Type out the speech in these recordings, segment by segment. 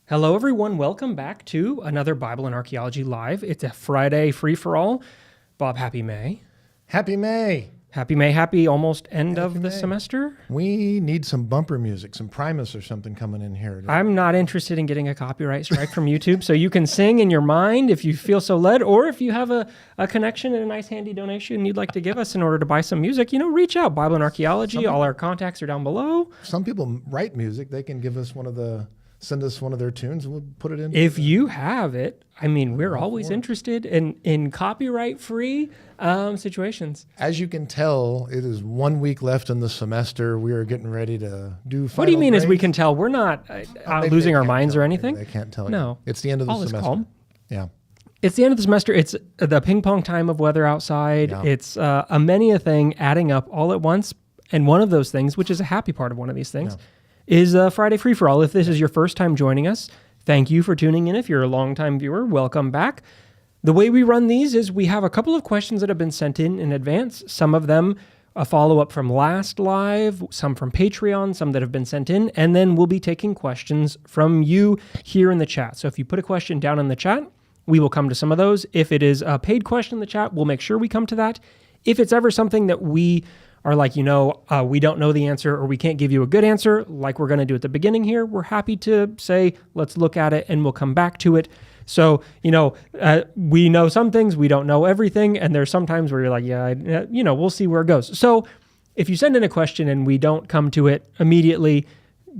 Hello, everyone. Welcome back to another Bible and Archaeology Live. It's a Friday free-for-all. Bob, happy May. Happy May. Happy May. Happy almost end Happy of the May. semester. We need some bumper music, some Primus or something coming in here. I'm not interested in getting a copyright strike from YouTube, so you can sing in your mind if you feel so led, or if you have a connection and a nice handy donation you'd like to give us in order to buy some music, reach out. Bible and Archaeology. All our contacts are down below. Some people write music. They can give us send us one of their tunes and we'll put it in. If you have it, we're always interested in copyright-free situations. As you can tell, it is 1 week left in the semester. We are getting ready to do final What do you mean grades. as we can tell? We're not losing our minds or anything? They can't tell you. No. It's the end of the All is semester. calm. Yeah. It's the end of the semester. It's the ping pong time of weather outside. Yeah. It's many a thing adding up all at once. And one of those things, which is a happy part of one of these things, is Friday Free For All. If this is your first time joining us, thank you for tuning in. If you're a longtime viewer, welcome back. The way we run these is we have a couple of questions that have been sent in advance. Some of them a follow-up from last live, some from Patreon, some that have been sent in, and then we'll be taking questions from you here in the chat. So if you put a question down in the chat, we will come to some of those. If it is a paid question in the chat, we'll make sure we come to that. If it's ever something that we are like, we don't know the answer or we can't give you a good answer, like we're going to do at the beginning here, we're happy to say, let's look at it and we'll come back to it. So, we know some things, we don't know everything, and there's sometimes where you're like, we'll see where it goes. So if you send in a question and we don't come to it immediately,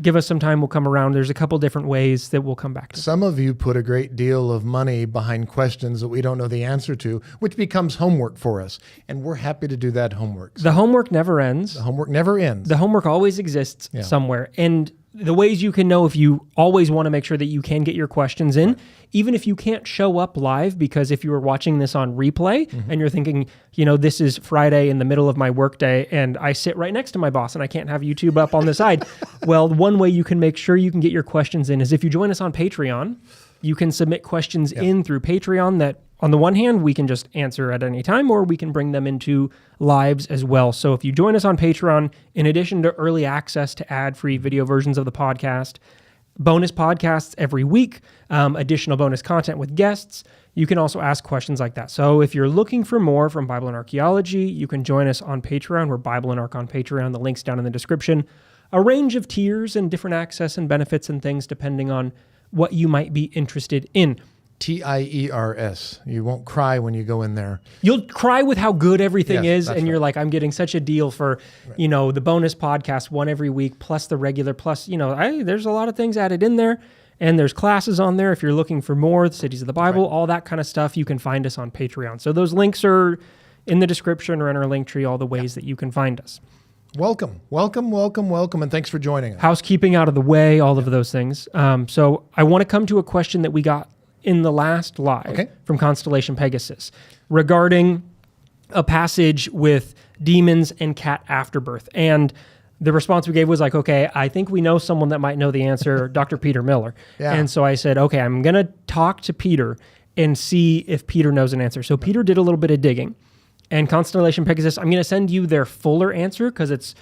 give us some time, we'll come around. There's a couple different ways that we'll come back to. Some of you put a great deal of money behind questions that we don't know the answer to, which becomes homework for us. And we're happy to do that homework. The homework never ends. The homework never ends. The homework always exists somewhere. And the ways you can know if you always want to make sure that you can get your questions in, even if you can't show up live, because if you were watching this on replay and you're thinking, this is Friday in the middle of my workday and I sit right next to my boss and I can't have YouTube up on the side. Well, one way you can make sure you can get your questions in is if you join us on Patreon, you can submit questions in through Patreon that on the one hand, we can just answer at any time, or we can bring them into lives as well. So if you join us on Patreon, in addition to early access to ad-free video versions of the podcast, bonus podcasts every week, additional bonus content with guests, you can also ask questions like that. So if you're looking for more from Bible and Archaeology, you can join us on Patreon. We're Bible and Arch on Patreon. The link's down in the description. A range of tiers and different access and benefits and things depending on what you might be interested in. TIERS. You won't cry when you go in there. You'll cry with how good everything is, and right. you're like, I'm getting such a deal for, the bonus podcast, one every week, plus the regular, plus, there's a lot of things added in there, and there's classes on there if you're looking for more, the Cities of the Bible, all that kind of stuff. You can find us on Patreon. So those links are in the description or in our link tree, all the ways that you can find us. Welcome, and thanks for joining us. Housekeeping out of the way, all of those things. So I want to come to a question that we got in the last live from Constellation Pegasus regarding a passage with demons and cat afterbirth. And the response we gave was like, okay, I think we know someone that might know the answer, Dr. Peter Miller. Yeah. And so I said, okay, I'm going to talk to Peter and see if Peter knows an answer. So Peter did a little bit of digging. And Constellation Pegasus, I'm going to send you their fuller answer because it's,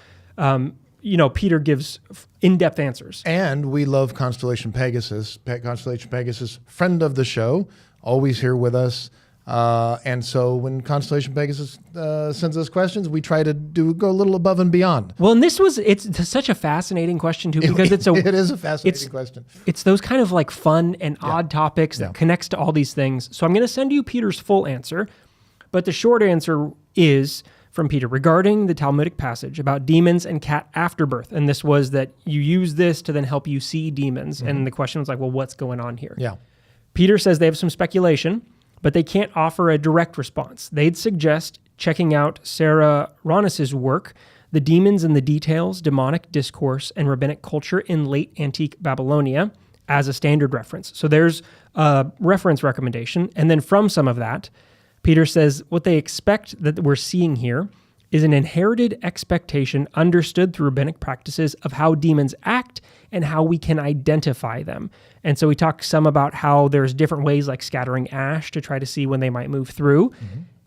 Peter gives in-depth answers. And we love Constellation Pegasus. Constellation Pegasus, friend of the show, always here with us. And so when Constellation Pegasus sends us questions, we try to go a little above and beyond. Well, and it's such a fascinating question too, because it is a fascinating question. It's those kind of like fun and odd topics that connects to all these things. So I'm going to send you Peter's full answer, but the short answer is from Peter regarding the Talmudic passage about demons and cat afterbirth. And this was that you use this to then help you see demons. And the question was like, well, what's going on here? Yeah. Peter says they have some speculation, but they can't offer a direct response. They'd suggest checking out Sarah Ronis's work, The Demons and the Details, Demonic Discourse and Rabbinic Culture in Late Antique Babylonia, as a standard reference. So there's a reference recommendation. And then from some of that, Peter says what they expect that we're seeing here is an inherited expectation understood through rabbinic practices of how demons act and how we can identify them. And so we talk some about how there's different ways like scattering ash to try to see when they might move through.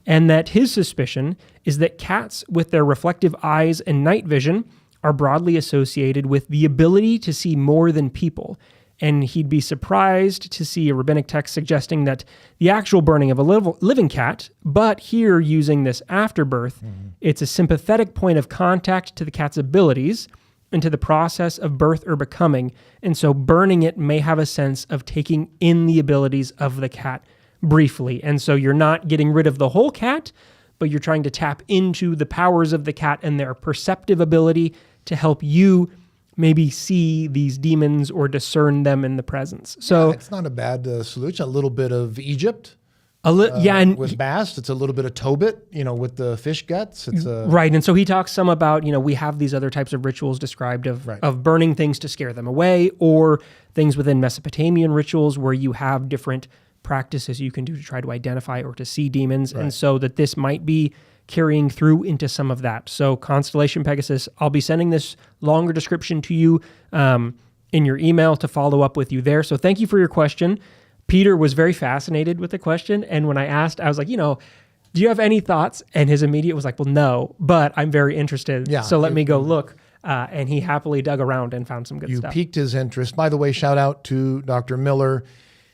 And that his suspicion is that cats with their reflective eyes and night vision are broadly associated with the ability to see more than people and he'd be surprised to see a rabbinic text suggesting that the actual burning of a living cat, but here using this afterbirth, it's a sympathetic point of contact to the cat's abilities and to the process of birth or becoming, and so burning it may have a sense of taking in the abilities of the cat briefly, and so you're not getting rid of the whole cat, but you're trying to tap into the powers of the cat and their perceptive ability to help you maybe see these demons or discern them in the presence. So it's not a bad solution. A little bit of Egypt. And with Bast, it's a little bit of Tobit, with the fish guts. It's right. And so he talks some about, we have these other types of rituals described of burning things to scare them away, or things within Mesopotamian rituals where you have different practices you can do to try to identify or to see demons. Right. And so that this might be carrying through into some of that. So Constellation Pegasus, I'll be sending this longer description to you in your email to follow up with you there. So thank you for your question. Peter was very fascinated with the question. And when I asked, I was like, do you have any thoughts? And his immediate was like, well, no, but I'm very interested. Yeah, so let me go look. And he happily dug around and found some good stuff. You piqued his interest. By the way, shout out to Dr. Miller.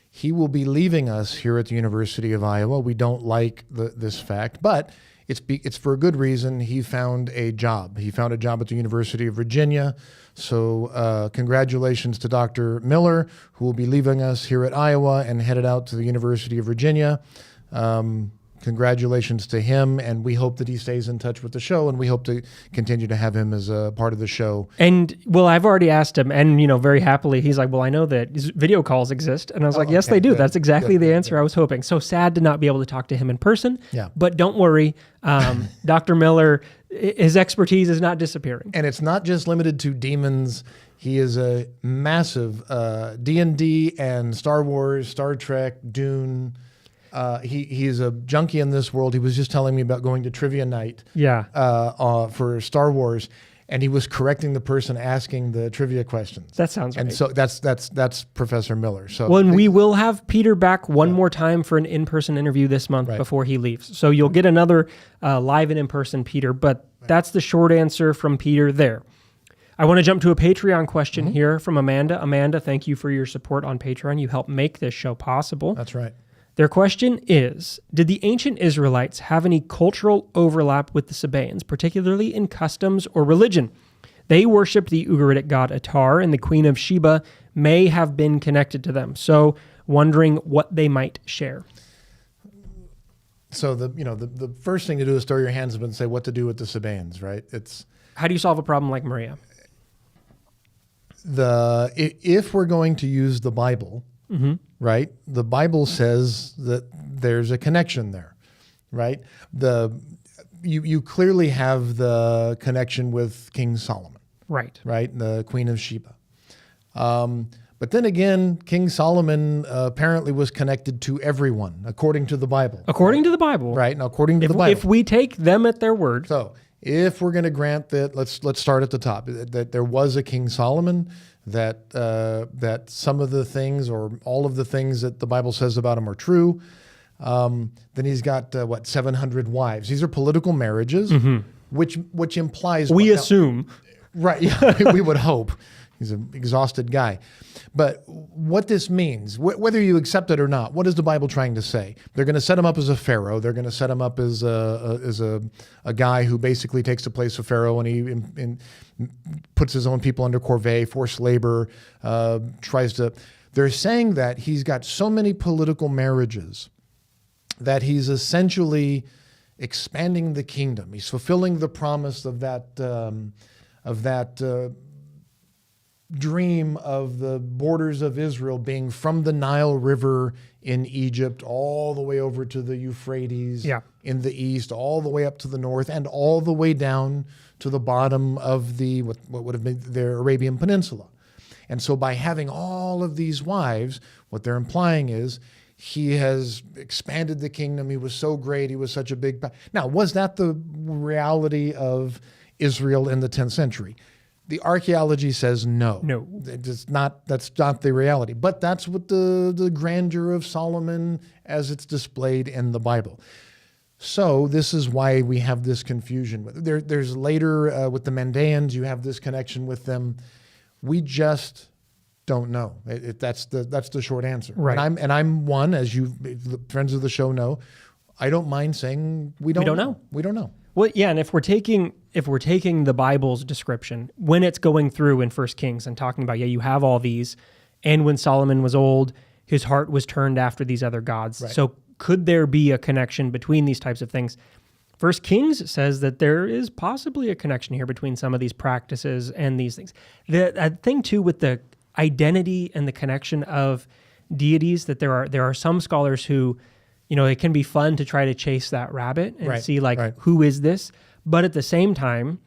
He will be leaving us here at the University of Iowa. We don't like this fact, but it's for a good reason. He found a job. He found a job at the University of Virginia. So congratulations to Dr. Miller, who will be leaving us here at Iowa and headed out to the University of Virginia. Congratulations to him, and we hope that he stays in touch with the show, and we hope to continue to have him as a part of the show. And, well, I've already asked him, and, very happily, he's like, well, I know that video calls exist. And I was like, yes, they do. Good. That's exactly the answer I was hoping. So sad to not be able to talk to him in person. Yeah. But don't worry, Dr. Miller, his expertise is not disappearing. And it's not just limited to demons. He is a massive D&D and Star Wars, Star Trek, Dune. He's a junkie in this world. He was just telling me about going to trivia night for Star Wars, and he was correcting the person asking the trivia questions. That sounds right. And so that's Professor Miller. So we will have Peter back one more time for an in-person interview this month before he leaves. So you'll get another live and in-person Peter, but that's the short answer from Peter there. I want to jump to a Patreon question here from Amanda. Amanda, thank you for your support on Patreon. You helped make this show possible. That's right. Their question is, did the ancient Israelites have any cultural overlap with the Seabans, particularly in customs or religion? They worshipped the Ugaritic god Atar, and the Queen of Sheba may have been connected to them. So, wondering what they might share. So the first thing to do is throw your hands up and say what to do with the Seabans, right? How do you solve a problem like Maria? If we're going to use the Bible, right? The Bible says that there's a connection there, right? You clearly have the connection with King Solomon, right? The Queen of Sheba. But then again, King Solomon apparently was connected to everyone, according to the Bible. According to the Bible, right? Now, according to the Bible, if we take them at their word. So, if we're going to grant that, let's start at the top. That there was a King Solomon. That some of the things or all of the things that the Bible says about him are true. Then he's got 700 wives. These are political marriages, which implies we assume, right? Yeah, we would hope. He's an exhausted guy. But what this means, whether you accept it or not, what is the Bible trying to say? They're going to set him up as a pharaoh. They're going to set him up as a guy who basically takes the place of pharaoh, and he puts his own people under corvée, forced labor, tries to. They're saying that he's got so many political marriages that he's essentially expanding the kingdom. He's fulfilling the promise of that dream of the borders of Israel being from the Nile River in Egypt all the way over to the Euphrates in the east, all the way up to the north, and all the way down to the bottom of what would have been the Arabian Peninsula. And so by having all of these wives, what they're implying is he has expanded the kingdom. He was so great. He was such a big... Now, was that the reality of Israel in the 10th century? The archaeology says no. No. That's not the reality. But that's what the grandeur of Solomon as it's displayed in the Bible. So this is why we have this confusion. There's later with the Mandaeans, you have this connection with them. We just don't know. That's the short answer. Right. And I'm one, as you friends of the show know, I don't mind saying we don't know. We don't know. Well, yeah, and if we're taking the Bible's description when it's going through in 1 Kings and talking about, you have all these, and when Solomon was old, his heart was turned after these other gods. Right. So could there be a connection between these types of things? 1 Kings says that there is possibly a connection here between some of these practices and these things. The thing too with the identity and the connection of deities, that there are some scholars who, it can be fun to try to chase that rabbit and see who is this? But at the same time,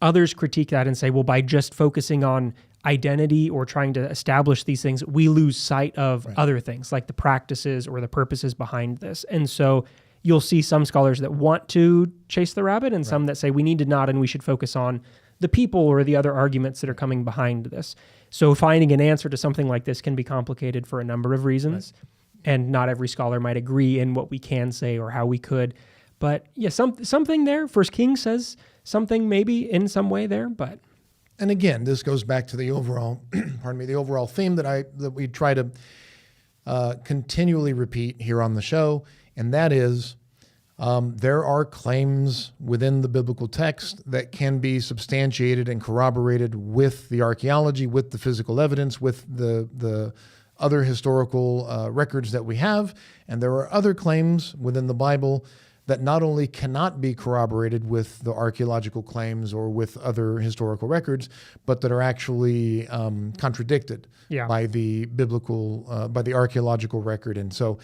others critique that and say, well, by just focusing on identity or trying to establish these things, we lose sight of other things like the practices or the purposes behind this. And so you'll see some scholars that want to chase the rabbit and some that say we need to not, and we should focus on the people or the other arguments that are coming behind this. So finding an answer to something like this can be complicated for a number of reasons, and not every scholar might agree in what we can say or how we could. But yeah, something there. 1 Kings says something maybe in some way there, but. And again, this goes back to the overall, the overall theme that we try to continually repeat here on the show, and that is there are claims within the biblical text that can be substantiated and corroborated with the archaeology, with the physical evidence, with the other historical records that we have. And there are other claims within the Bible that not only cannot be corroborated with the archaeological claims or with other historical records, but that are actually contradicted by the biblical, by the archaeological record. And so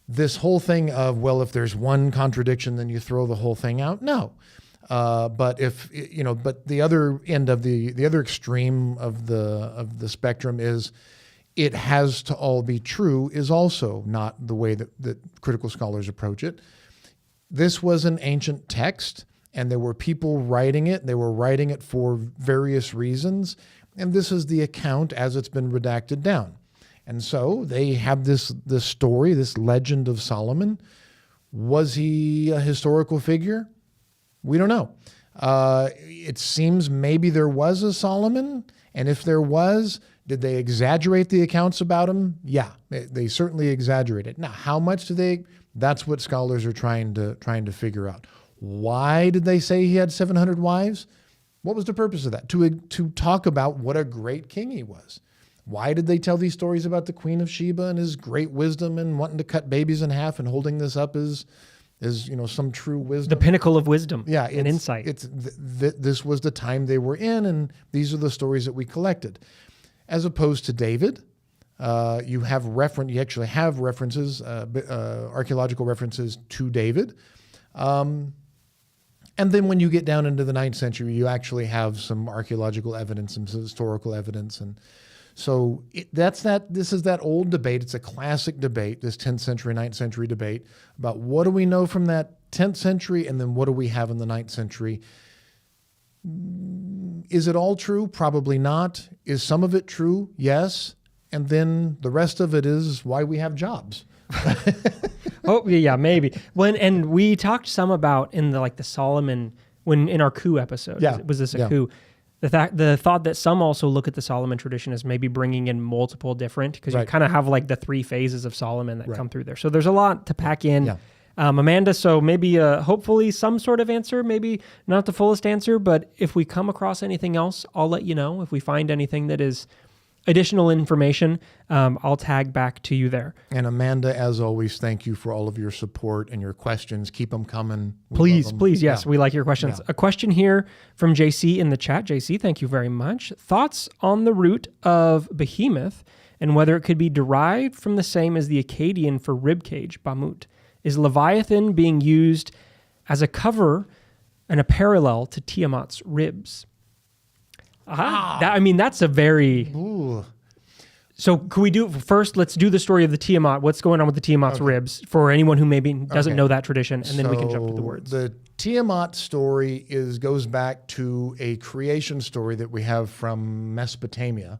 this whole thing of, well, if there's one contradiction, then you throw the whole thing out. No. But but the other end of the other extreme of the spectrum is it has to all be true is also not the way that critical scholars approach it. This was an ancient text, and there were people writing it. They were writing it for various reasons, and this is the account as it's been redacted down. And so they have this story, this legend of Solomon. Was he a historical figure? We don't know. It seems maybe there was a Solomon, and if there was, did they exaggerate the accounts about him? Yeah, they certainly exaggerated. Now, how much do they? That's what scholars are trying to figure out. Why did they say he had 700 wives? What was the purpose of that? To talk about what a great king he was. Why did they tell these stories about the Queen of Sheba and his great wisdom and wanting to cut babies in half and holding this up as some true wisdom? The pinnacle of wisdom, and insight. This was the time they were in, and these are the stories that we collected. As opposed to David, you actually have references, archaeological references to David. And then when you get down into the 9th century, you actually have some archaeological evidence, some historical evidence. And so this is that old debate. It's a classic debate, this 10th century, 9th century debate about what do we know from that 10th century and then what do we have in the 9th century. Is it all true? Probably not. Is some of it true? Yes. And then the rest of it is why we have jobs. Oh, yeah, maybe. And we talked some about in the Solomon, in our coup episode. Yeah. Was this a coup? The thought that some also look at the Solomon tradition as maybe bringing in multiple different, because you kind of have the 3 phases of Solomon that come through there. So there's a lot to pack in. Yeah. Amanda, so maybe hopefully some sort of answer, maybe not the fullest answer, but if we come across anything else, I'll let you know. If we find anything that is additional information, I'll tag back to you there. And Amanda, as always, thank you for all of your support and your questions. Keep them coming. Please, yes, we like your questions. Yeah. A question here from JC in the chat. JC, thank you very much. Thoughts on the root of behemoth and whether it could be derived from the same as the Akkadian for ribcage, bamut. Is Leviathan being used as a cover and a parallel to Tiamat's ribs? That's a very... Ooh. So could we do... First, let's do the story of the Tiamat. What's going on with the Tiamat's ribs for anyone who maybe doesn't know that tradition, and then we can jump to the words. The Tiamat story goes back to a creation story that we have from Mesopotamia.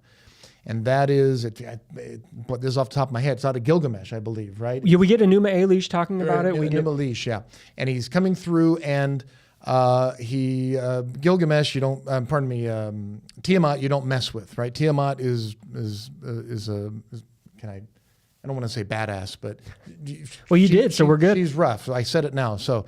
And that is, but this is off the top of my head, it's out of Gilgamesh, I believe, right? Yeah, we get Enuma Elish talking about it. Enuma Elish, yeah. And he's coming through, and Gilgamesh, you don't. Tiamat, you don't mess with, right? Tiamat is can I don't want to say badass, but well, you did, so we're good. She's rough. So I said it now. So,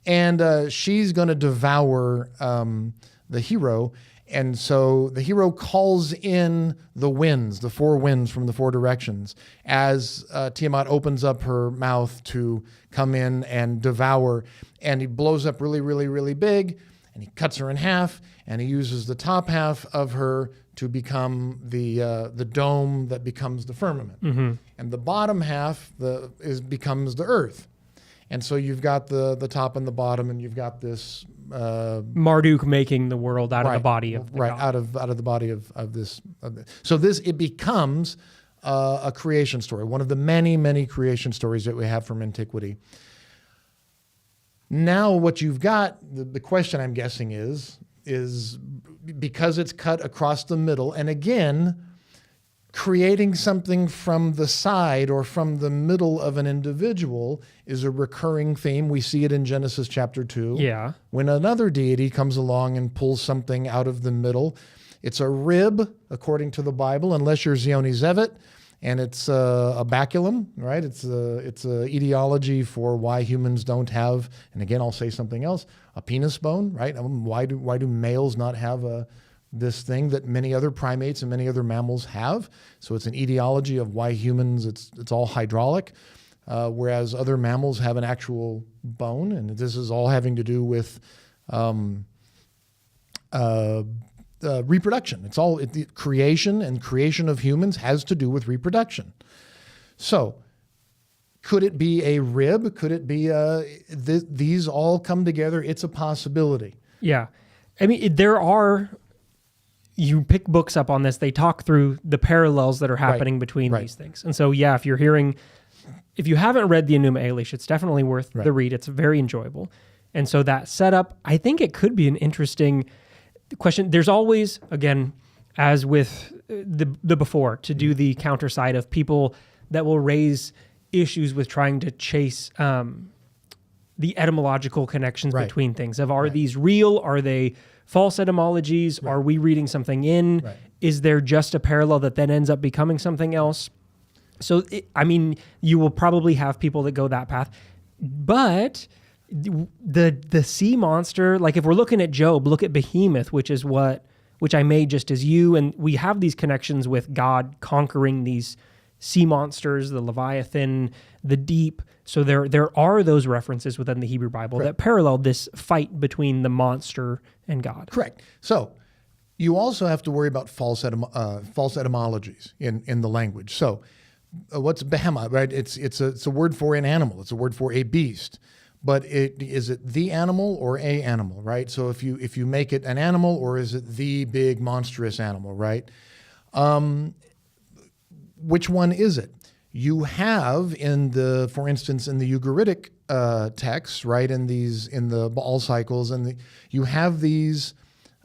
and she's going to devour the hero. And so the hero calls in the winds, the four winds from the four directions, as Tiamat opens up her mouth to come in and devour. And he blows up really, really, really big, and he cuts her in half, and he uses the top half of her to become the dome that becomes the firmament. Mm-hmm. And the bottom half becomes the earth. And so you've got the top and the bottom, and you've got this Marduk making the world out of the body of the God. out of the body of this. So it becomes a creation story, one of the many, many creation stories that we have from antiquity. Now, what you've got, the question I'm guessing is because it's cut across the middle, and again, creating something from the side or from the middle of an individual is a recurring theme. We see it in Genesis chapter 2. Yeah. When another deity comes along and pulls something out of the middle, it's a rib, according to the Bible, unless you're Zioni Zevet, and it's a baculum, right? It's a etiology for why humans don't have, and again, I'll say something else, a penis bone, right? Why do males not have this thing that many other primates and many other mammals have? So it's an etiology of why humans, it's all hydraulic, whereas other mammals have an actual bone, and this is all having to do with reproduction. It's all creation, and creation of humans has to do with reproduction. So could it be a rib? Could it be these all come together? It's a possibility. Yeah. I mean, you pick books up on this, they talk through the parallels that are happening between these things. And so, yeah, if you haven't read the Enuma Elish, it's definitely worth the read. It's very enjoyable. And so that setup, I think it could be an interesting question. There's always, again, as with the before, to do the counter side of people that will raise issues with trying to chase the etymological connections between things. Are these real? Are they false etymologies? Are we reading something in? Is there just a parallel that then ends up becoming something else? So, you will probably have people that go that path. But the sea monster, like if we're looking at Job, look at Behemoth, which I made just as you, and we have these connections with God conquering these sea monsters, the Leviathan, the deep. So there are those references within the Hebrew Bible that parallel this fight between the monster and God. Correct. So you also have to worry about false etymologies in the language. So what's behemoth, right? It's a word for an animal. It's a word for a beast. But is it the animal or a animal, right? So if you make it an animal, or is it the big monstrous animal, right? Which one is it? You have for instance, in the Ugaritic texts, right? In the Baal cycles, you have these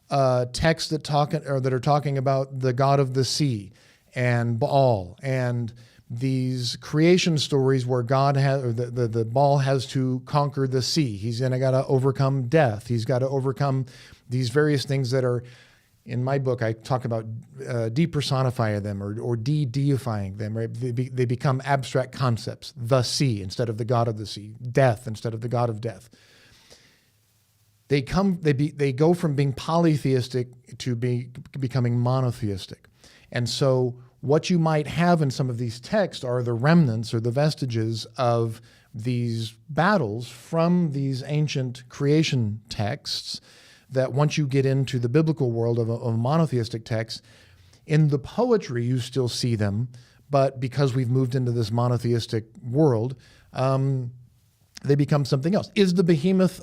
texts that are talking about the god of the sea and Baal, and these creation stories where God the Baal has to conquer the sea. He's got to overcome death. He's got to overcome these various things that are, in my book, I talk about depersonifying them or de-deifying them. Right? They become abstract concepts. The sea instead of the god of the sea. Death instead of the god of death. They go from being polytheistic to becoming monotheistic. And so what you might have in some of these texts are the remnants or the vestiges of these battles from these ancient creation texts that once you get into the biblical world of a monotheistic text, in the poetry you still see them, but because we've moved into this monotheistic world, they become something else. Is the behemoth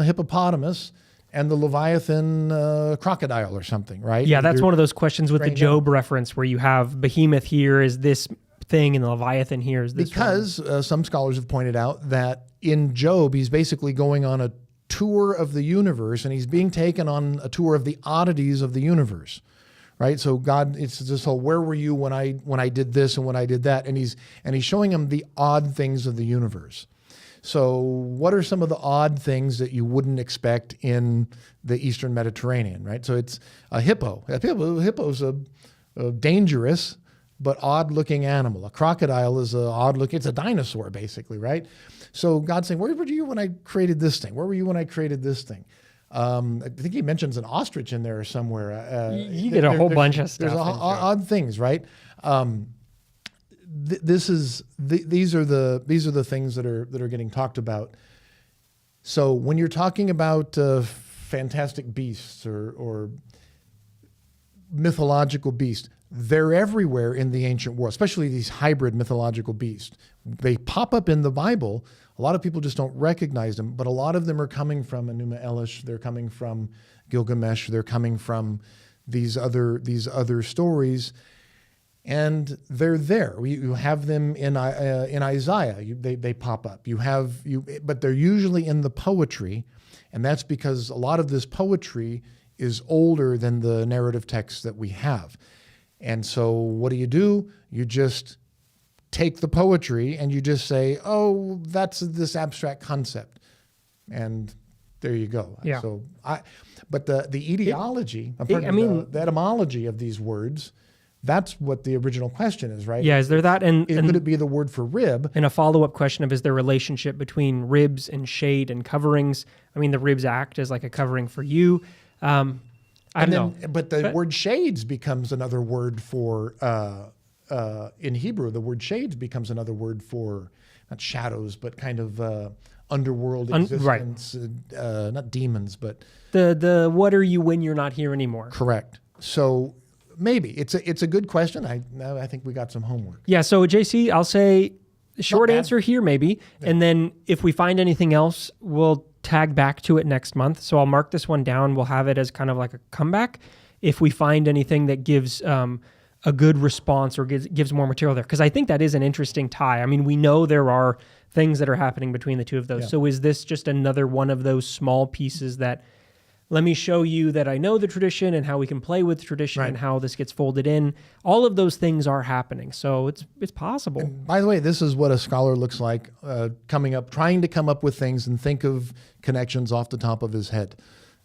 hippopotamus and the Leviathan crocodile or something, right? Yeah, that's one of those questions with the Job reference where you have behemoth here is this thing and the Leviathan here is this because some scholars have pointed out that in Job, he's basically going on a tour of the universe, and he's being taken on a tour of the oddities of the universe, right? So God, it's this whole, where were you when I did this and when I did that? And he's showing him the odd things of the universe. So what are some of the odd things that you wouldn't expect in the Eastern Mediterranean, right? So it's a hippo. Hippo's a dangerous but odd-looking animal. A crocodile is it's a dinosaur, basically, right? So God's saying, where were you when I created this thing? Where were you when I created this thing? I think he mentions an ostrich in there somewhere. You get a whole bunch of stuff. There's odd things, right? These are the things that are getting talked about. So when you're talking about fantastic beasts or mythological beasts, they're everywhere in the ancient world, especially these hybrid mythological beasts. They pop up in the Bible. A lot of people just don't recognize them, but a lot of them are coming from Enuma Elish. They're coming from Gilgamesh. They're coming from these other stories, and they're there. You have them in Isaiah. They pop up. But they're usually in the poetry, and that's because a lot of this poetry is older than the narrative texts that we have. And so what do? You just take the poetry and you just say, oh, that's this abstract concept. And there you go. Yeah. But the etiology, the etymology of these words, that's what the original question is, right? Yeah, is there that? And could it be the word for rib? And a follow-up question of, is there a relationship between ribs and shade and coverings? I mean, the ribs act as like a covering for you. I don't know. But the word shades becomes another word for, in Hebrew, the word shades becomes another word for, not shadows, but kind of underworld existence, right. Not demons, but... The what are you when you're not here anymore? Correct. So maybe. It's a good question. I think we got some homework. Yeah, so JC, I'll say short answer here maybe, yeah. And then if we find anything else, we'll tag back to it next month. So I'll mark this one down. We'll have it as kind of like a comeback if we find anything that gives a good response or gives more material there. Because I think that is an interesting tie. I mean, we know there are things that are happening between the two of those. Yeah. So is this just another one of those small pieces that, let me show you that I know the tradition and how we can play with tradition, right, and how this gets folded in. All of those things are happening. So it's possible. And by the way, this is what a scholar looks like trying to come up with things and think of connections off the top of his head.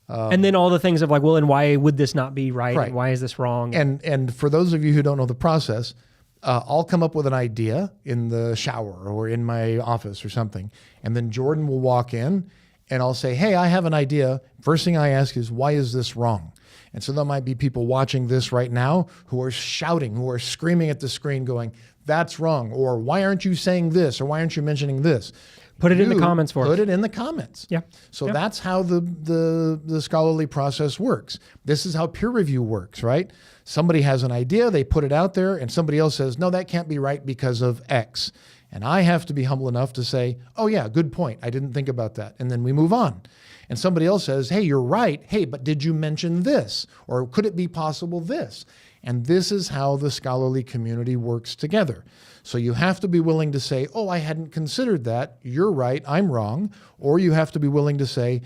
And then all the things of like, well, and why would this not be right? And why is this wrong? And for those of you who don't know the process, I'll come up with an idea in the shower or in my office or something. And then Jordan will walk in and I'll say, hey, I have an idea. First thing I ask is, why is this wrong? And so there might be people watching this right now who are shouting, who are screaming at the screen going, that's wrong. Or why aren't you saying this? Or why aren't you mentioning this? Put it in the comments for us. Put it in the comments. Yeah. So that's how the scholarly process works. This is how peer review works, right? Somebody has an idea, they put it out there, and somebody else says, no, that can't be right because of X. And I have to be humble enough to say, oh yeah, good point. I didn't think about that. And then we move on. And somebody else says, hey, you're right. Hey, but did you mention this? Or could it be possible this? And this is how the scholarly community works together. So you have to be willing to say, oh, I hadn't considered that. You're right. I'm wrong. Or you have to be willing to say,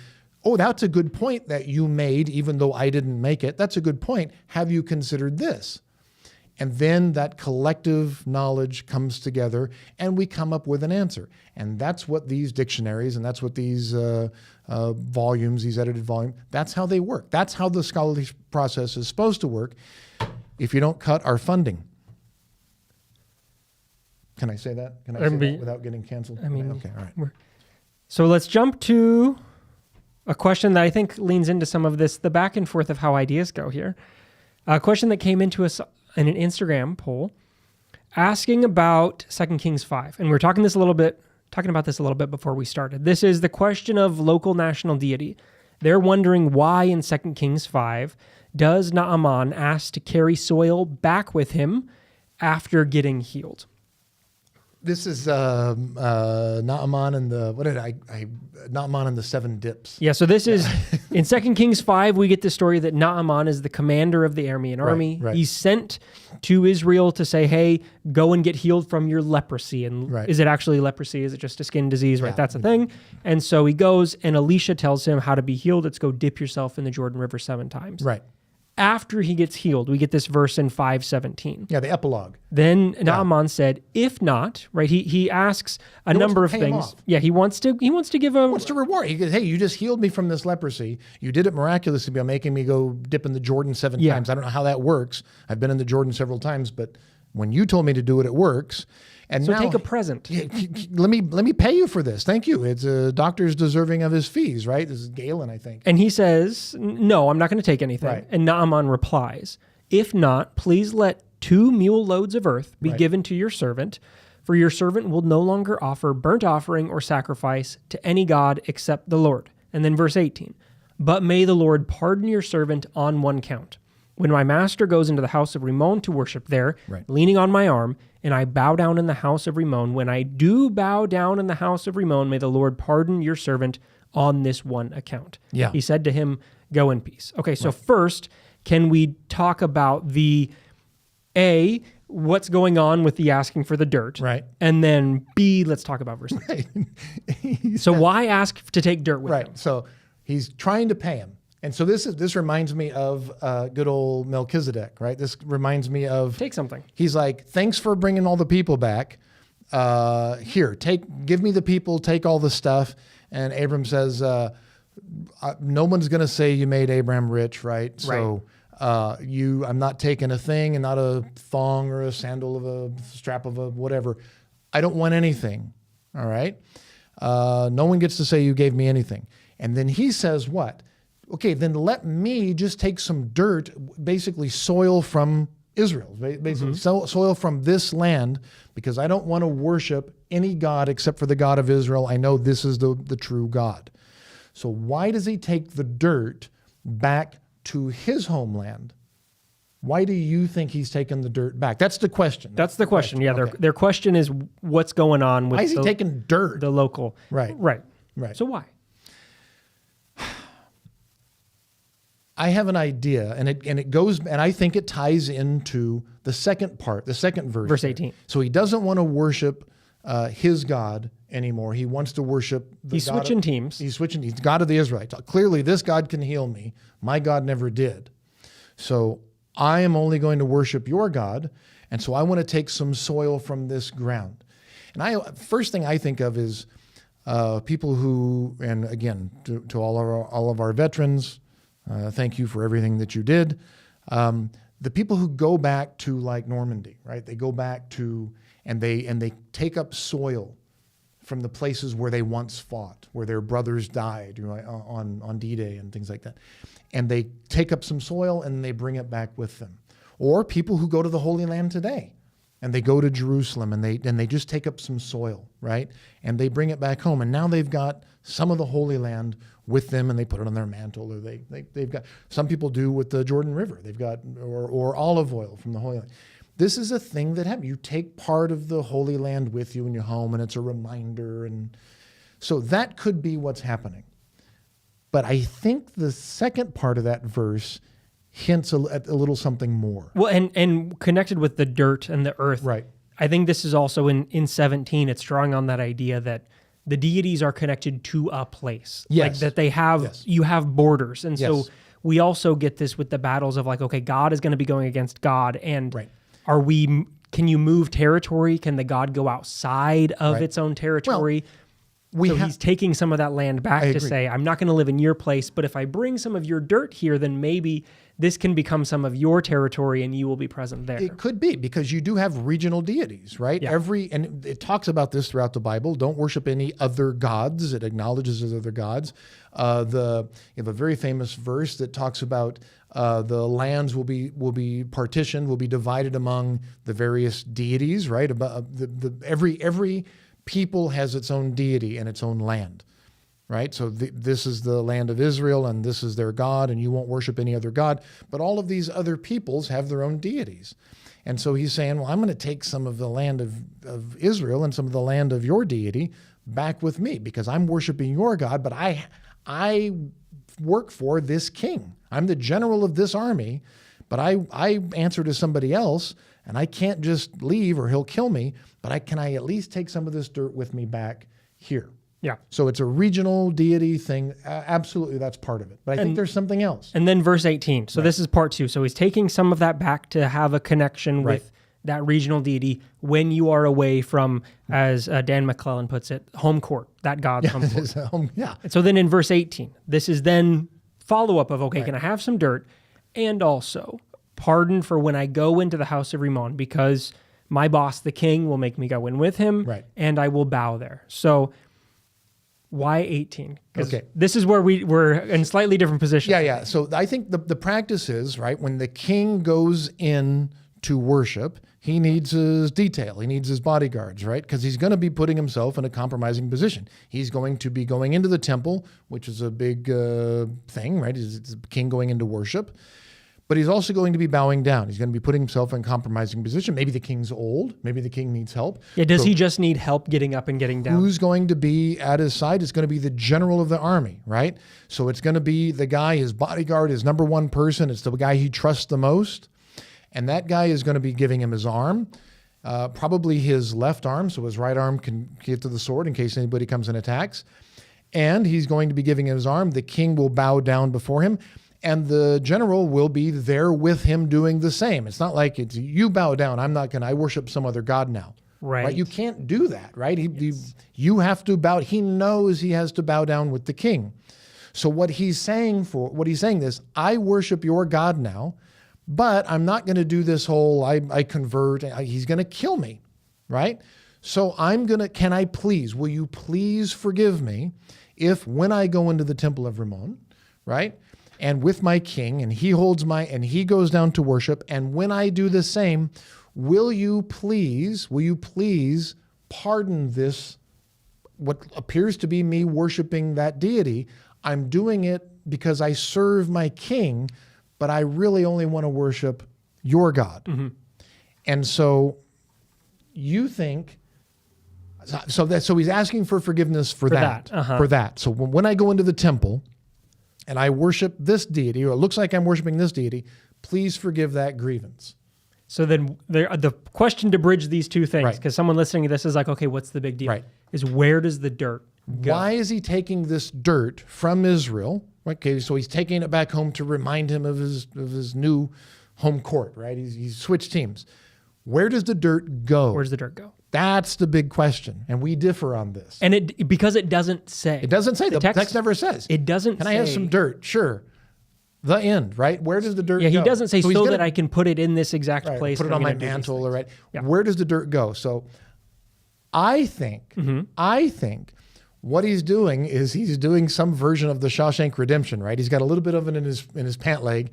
oh, that's a good point that you made, even though I didn't make it. That's a good point. Have you considered this? And then that collective knowledge comes together and we come up with an answer. And that's what these dictionaries and that's what these volumes, these edited volumes, that's how they work. That's how the scholarly process is supposed to work if you don't cut our funding. Can I say that? Can I say that without getting canceled? I mean, okay, all right. So let's jump to a question that I think leans into some of this, the back and forth of how ideas go here. A question that came into us in an Instagram poll asking about 2 Kings 5. And we were talking about this a little bit before we started. This is the question of local national deity. They're wondering why in 2 Kings 5 does Naaman ask to carry soil back with him after getting healed? This is Naaman and Naaman and the 7 dips. Yeah, so this is, in 2 Kings 5, we get the story that Naaman is the commander of the Aramean army. Right. He's sent to Israel to say, hey, go and get healed from your leprosy. And is it actually leprosy? Is it just a skin disease? Right, that's a thing. And so he goes, and Elisha tells him how to be healed. It's go dip yourself in the Jordan River 7 times. Right. after he gets healed, we get this verse in 5:17. Yeah, the epilogue. Then Naaman said, "If not," right? He asks a number of things. Yeah, he wants to give a Wants to reward. He goes, hey, you just healed me from this leprosy. You did it miraculously by making me go dip in the Jordan 7 times. I don't know how that works. I've been in the Jordan several times, but when you told me to do it, it works. And so now, take a present. Let me pay you for this. Thank you. It's a doctor's deserving of his fees, right? This is Galen, I think. And he says, "No, I'm not going to take anything." Right. And Naaman replies, "If not, please let 2 mule loads of earth be given to your servant, for your servant will no longer offer burnt offering or sacrifice to any god except the Lord." And then verse 18, "But may the Lord pardon your servant on one count. When my master goes into the house of Rimmon to worship there, leaning on my arm, and I bow down in the house of Rimmon, when I do bow down in the house of Rimmon, may the Lord pardon your servant on this one account." Yeah. He said to him, "Go in peace." Okay, so first, can we talk about what's going on with the asking for the dirt? Right. And then B, let's talk about verse 19. So why ask to take dirt with him? Right. So he's trying to pay him. And so this reminds me of good old Melchizedek, right? This reminds me of... Take something. He's like, thanks for bringing all the people back. Here, give me the people, take all the stuff. And Abram says, no one's going to say you made Abraham rich, right? So I'm not taking a thing and not a thong or a sandal of a strap of a whatever. I don't want anything, all right? No one gets to say you gave me anything. And then he says what? Okay, then let me just take some dirt, basically soil from Israel, basically soil from this land, because I don't want to worship any God except for the God of Israel. I know this is the true God. So why does he take the dirt back to his homeland? Why do you think he's taken the dirt back? That's the question. That's the question. Yeah, their question is what's going on with why is he taking dirt? The local. Right. So why? I have an idea, and it goes, and I think it ties into the second part, the second verse. Verse 18. So he doesn't want to worship his God anymore. He wants to worship the He's switching teams. He's God of the Israelites. Clearly, this God can heal me. My God never did. So I am only going to worship your God, and so I want to take some soil from this ground. And first thing I think of is people who, and again, to all of our veterans, thank you for everything that you did. The people who go back to like Normandy, right? They go back to, and they take up soil from the places where they once fought, where their brothers died, on D-Day and things like that. And they take up some soil and they bring it back with them. Or people who go to the Holy Land today, and they go to Jerusalem and they just take up some soil, right? And they bring it back home. And now they've got some of the Holy Land with them, and they put it on their mantle, or they've got, some people do with the Jordan River. They've got, or olive oil from the Holy Land. This is a thing that happens. You take part of the Holy Land with you in your home, and it's a reminder. And so that could be what's happening. But I think the second part of that verse hints at a little something more. Well, and connected with the dirt and the earth. Right. I think this is also in 17, it's drawing on that idea that the deities are connected to a place. Yes. Like that they have, you have borders. And so Yes. we also get this with the battles of like, okay, God is going to be going against God. And Right. Can you move territory? Can the God go outside of its own territory? He's taking some of that land back to say, I'm not going to live in your place, but if I bring some of your dirt here, then maybe this can become some of your territory and you will be present there. It could be, because you do have regional deities, right? Yeah. And it talks about this throughout the Bible. Don't worship any other gods. It acknowledges as other gods. You have a very famous verse that talks about the lands will be partitioned, will be divided among the various deities, right? Every people has its own deity and its own land, right? So this is the land of Israel, and this is their God, and you won't worship any other God. But all of these other peoples have their own deities. And so he's saying, well, I'm going to take some of the land of Israel and some of the land of your deity back with me, because I'm worshiping your God, but I work for this king. I'm the general of this army, but I answer to somebody else, and I can't just leave or he'll kill me, but can I at least take some of this dirt with me back here? Yeah. So it's a regional deity thing. Absolutely, that's part of it. But I think there's something else. And then verse 18. So this is part 2. So he's taking some of that back to have a connection with that regional deity when you are away from, as Dan McClellan puts it, home court, that God's home court. And so then in verse 18, this is then follow-up of, okay, can I have some dirt? And also, pardon for when I go into the house of Rimmon, because my boss, the king, will make me go in with him, and I will bow there. So why 18? Because this is where we're in slightly different positions. Yeah. So I think the practice is, right, when the king goes in to worship, he needs his detail. He needs his bodyguards, right? Because he's going to be putting himself in a compromising position. He's going to be going into the temple, which is a big thing, right? It's the king going into worship. But he's also going to be bowing down. He's going to be putting himself in a compromising position. Maybe the king's old. Maybe the king needs help. Yeah, does he just need help getting up and getting down? Who's going to be at his side? It's going to be the general of the army, right? So it's going to be the guy, his bodyguard, his number one person. It's the guy he trusts the most. And that guy is going to be giving him his arm, probably his left arm, so his right arm can get to the sword in case anybody comes and attacks. And he's going to be giving him his arm. The king will bow down before him. And the general will be there with him doing the same. It's not like it's you bow down. I worship some other god now. Right. You can't do that, right? You have to bow. He knows he has to bow down with the king. So what he's saying is, I worship your God now, but I'm not going to do this whole, I convert. He's going to kill me, right? So will you please forgive me if when I go into the temple of Rimmon, right? And with my king, and he goes down to worship. And when I do the same, will you please pardon this, what appears to be me worshiping that deity? I'm doing it because I serve my king, but I really only want to worship your God. Mm-hmm. And so you think, so he's asking for forgiveness for that. For that. So when I go into the temple, and I worship this deity, or it looks like I'm worshiping this deity, please forgive that grievance. So then the question to bridge these two things, because someone listening to this is like, okay, what's the big deal? Is where does the dirt go? Why is he taking this dirt from Israel? Okay, so he's taking it back home to remind him of his new home court, right? He's switched teams. Where does the dirt go? Where does the dirt go? That's the big question, and we differ on this. And because it doesn't say. It doesn't say. The text never says. It doesn't say. Can I have some dirt? Sure. The end, right? Where does the dirt go? Yeah, he doesn't say so that I can put it in this exact place. Put it on my mantle, right? Yeah. Where does the dirt go? So I think what he's doing is he's doing some version of the Shawshank Redemption, right? He's got a little bit of it in his pant leg,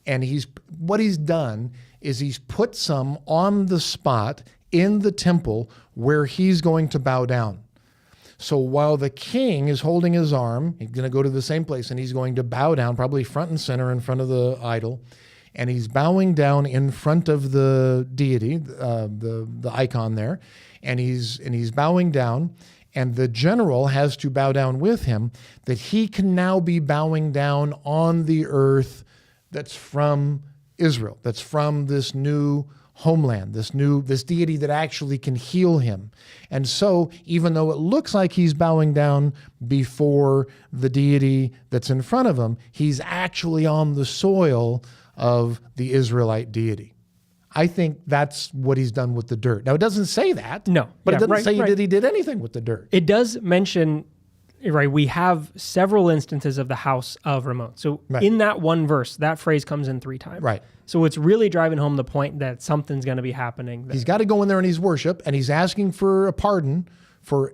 and what he's done is he's put some on the spot in the temple where he's going to bow down. So while the king is holding his arm, he's going to go to the same place and he's going to bow down, probably front and center in front of the idol, and he's bowing down in front of the deity, the icon there, and he's bowing down, and the general has to bow down with him, that he can now be bowing down on the earth that's from Israel, that's from this new homeland, this deity that actually can heal him. And so even though it looks like he's bowing down before the deity that's in front of him, he's actually on the soil of the Israelite deity. I think that's what he's done with the dirt. Now, it doesn't say that. No. But it doesn't say that he did anything with the dirt. It does mention, right, we have several instances of the house of Rimmon. So in that one verse, that phrase comes in 3 times. Right. So it's really driving home the point that something's going to be happening there. He's got to go in there and he's worship, and he's asking for a pardon for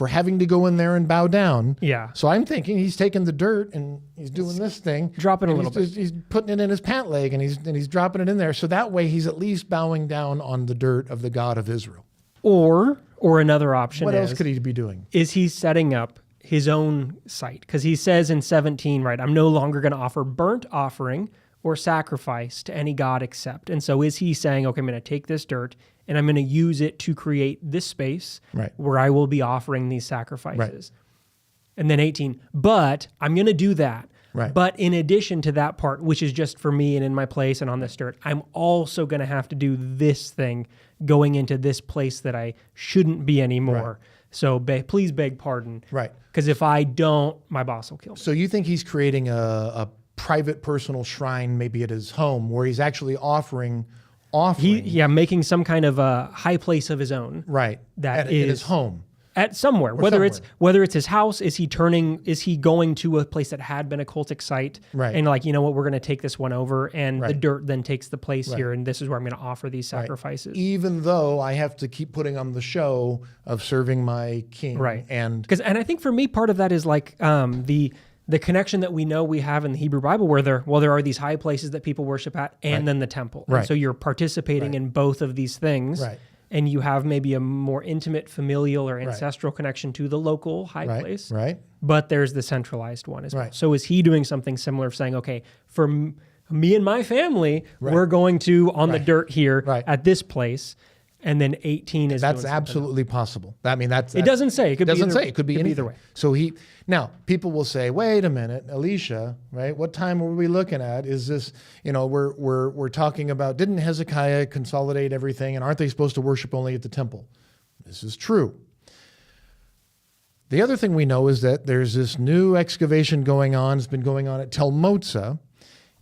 having to go in there and bow down. Yeah. So I'm thinking he's taking the dirt and he's doing this thing. Dropping a little bit. He's putting it in his pant leg and he's dropping it in there. So that way he's at least bowing down on the dirt of the God of Israel. Or another option What else could he be doing? Is he setting up his own site? Because he says in 17, right, I'm no longer going to offer burnt offering or sacrifice to any god except. And so is he saying, okay, I'm going to take this dirt and I'm going to use it to create this space where I will be offering these sacrifices. Right. And then 18, but I'm going to do that. Right. But in addition to that part, which is just for me and in my place and on this dirt, I'm also going to have to do this thing going into this place that I shouldn't be anymore. Right. So please beg pardon. Right. Because if I don't, my boss will kill me. So you think he's creating a private personal shrine maybe at his home where he's actually offering. Making some kind of a high place of his own. Right. That at his home. At somewhere, whether it's his house, is he going to a place that had been a cultic site, right? And like, you know what, we're going to take this one over, and right. the dirt then takes the place right. here, and this is where I'm going to offer these sacrifices. Right. Even though I have to keep putting on the show of serving my king, right? And I think for me, part of that is like the connection that we know we have in the Hebrew Bible, where there are these high places that people worship at, and right. then the temple. Right. And so you're participating right. in both of these things. Right. And you have maybe a more intimate familial or ancestral right. connection to the local high right. place. Right. But there's the centralized one as well. Right. So is he doing something similar, saying, okay, for me and my family, right. we're going to on right. the dirt here right. at this place, and then 18 is that's absolutely possible. I mean, that's it doesn't say. It could doesn't be say. It could be either way. So now people will say, wait a minute, Elisha, right? What time were we looking at? Is this, we're talking about, didn't Hezekiah consolidate everything, and aren't they supposed to worship only at the temple? This is true. The other thing we know is that there's this new excavation going on. It's been going on at Tel Motza,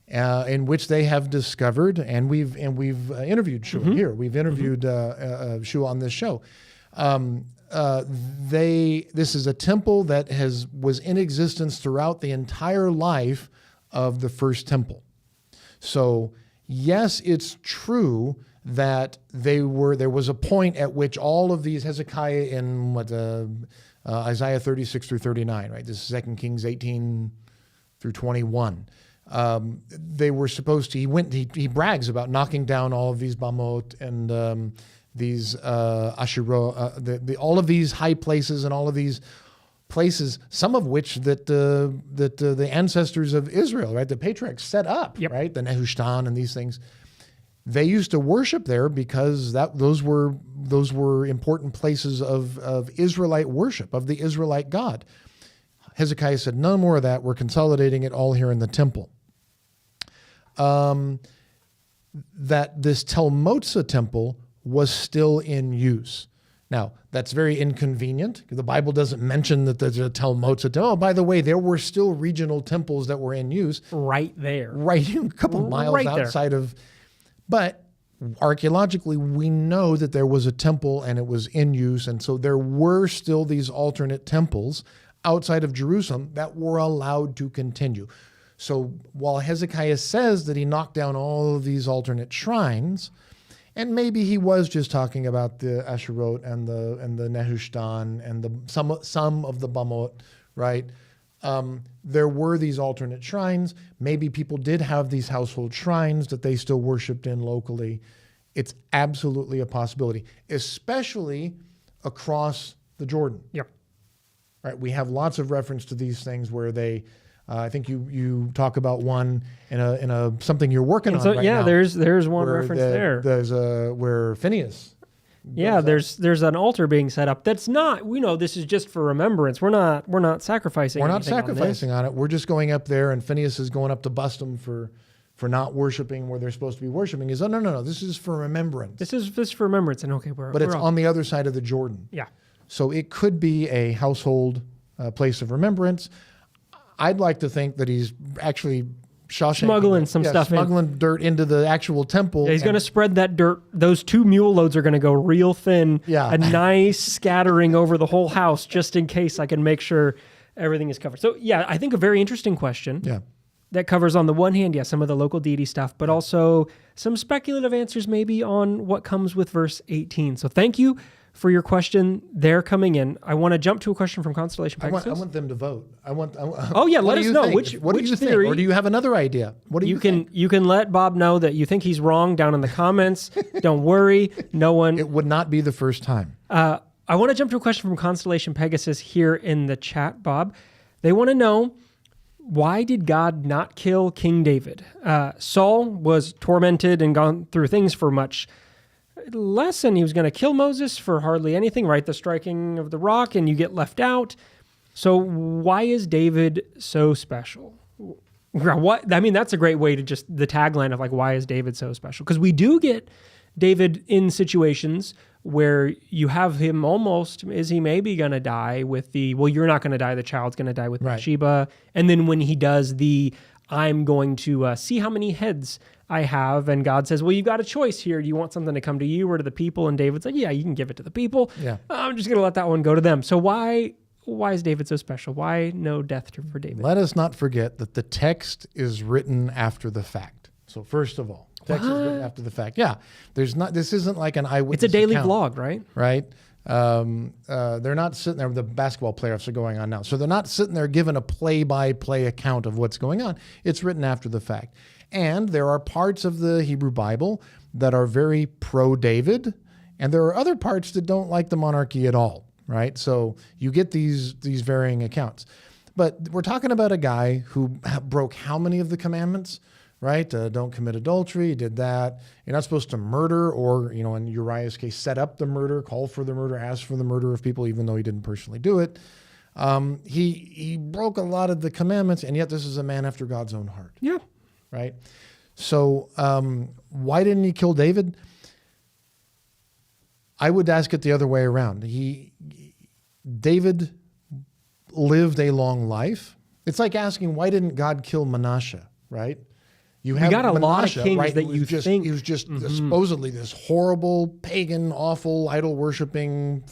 in which they have discovered, and we've interviewed Shua here. We've interviewed Shua on this show. This is a temple that was in existence throughout the entire life of the first temple. So yes, it's true that there was a point at which all of these Hezekiah in Isaiah 36 through 39, right? This is 2 Kings 18 through 21. They were supposed to. He brags about knocking down all of these bamot and these Asherah, all of these high places and all of these places, some of which that the ancestors of Israel, right, the patriarchs set up, yep. right, the Nehushtan and these things. They used to worship there because those were important places of Israelite worship, of the Israelite God. Hezekiah said, no more of that. We're consolidating it all here in the temple. That this Tel Motza temple was still in use. Now, that's very inconvenient because the Bible doesn't mention that there's a Tel Motza temple. Oh, by the way, there were still regional temples that were in use. Right there. Right, a couple of miles right outside there. But archaeologically, we know that there was a temple and it was in use. And so there were still these alternate temples outside of Jerusalem that were allowed to continue. So while Hezekiah says that he knocked down all of these alternate shrines, and maybe he was just talking about the Asherot and the Nehushtan and some of the Bamot, right? There were these alternate shrines. Maybe people did have these household shrines that they still worshipped in locally. It's absolutely a possibility, especially across the Jordan. Yep. Right. We have lots of reference to these things where they. I think you talk about one in a something you're working on right now. Yeah, there's one reference there. There's where Phineas. Yeah, there's an altar being set up. That's not. We know this is just for remembrance. We're not sacrificing. We're not sacrificing on it. We're just going up there, and Phineas is going up to bust them for not worshiping where they're supposed to be worshiping. He's no. This is for remembrance. This is for remembrance, and okay, but it's on the other side of the Jordan. Yeah. So it could be a household place of remembrance. I'd like to think that he's actually smuggling smuggling dirt into the actual temple. Yeah, he's going to spread that dirt. Those 2 mule loads are going to go real thin. Yeah. A nice scattering over the whole house, just in case I can make sure everything is covered. So yeah, I think a very interesting question. Yeah. That covers on the one hand, some of the local deity stuff, but also some speculative answers maybe on what comes with verse 18. So thank you for your question there coming in. I want to jump to a question from Constellation Pegasus. I want them to vote. Let us know which theory. Or do you have another idea? What do you think? You can let Bob know that you think he's wrong down in the comments. Don't worry. No one. It would not be the first time. I want to jump to a question from Constellation Pegasus here in the chat, Bob. They want to know, why did God not kill King David? Saul was tormented and gone through things for much less, and he was going to kill Moses for hardly anything, right? The striking of the rock, and you get left out. So why is David so special? What? I mean, that's a great way to just the tagline of like, why is David so special? Because we do get David in situations where you have him almost, is he maybe going to die with well, you're not going to die, the child's going to die with Bathsheba. And then when he does I'm going to see how many heads I have, and God says, well, you've got a choice here. Do you want something to come to you or to the people? And David's like, yeah, you can give it to the people. Yeah. I'm just going to let that one go to them. So why is David so special? Why no death for David? Let us not forget that the text is written after the fact. So first of all, text is written after the fact. Yeah, this isn't like an eyewitness It's a daily account, vlog, right? Right. They're not sitting there. The basketball playoffs are going on now, so they're not sitting there giving a play-by-play account of what's going on. It's written after the fact, and there are parts of the Hebrew Bible that are very pro-David, and there are other parts that don't like the monarchy at all. Right. So you get these varying accounts, but we're talking about a guy who broke how many of the commandments? Right? Don't commit adultery. He did that. You're not supposed to murder, or, in Uriah's case, set up the murder, call for the murder, ask for the murder of people, even though he didn't personally do it. He broke a lot of the commandments, and yet this is a man after God's own heart. Yeah. Right? So why didn't he kill David? I would ask it the other way around. David lived a long life. It's like asking, why didn't God kill Manasseh, right? You got a Manasseh, lot of kings right, that you think... He was just supposedly this horrible, pagan, awful, idol-worshiping,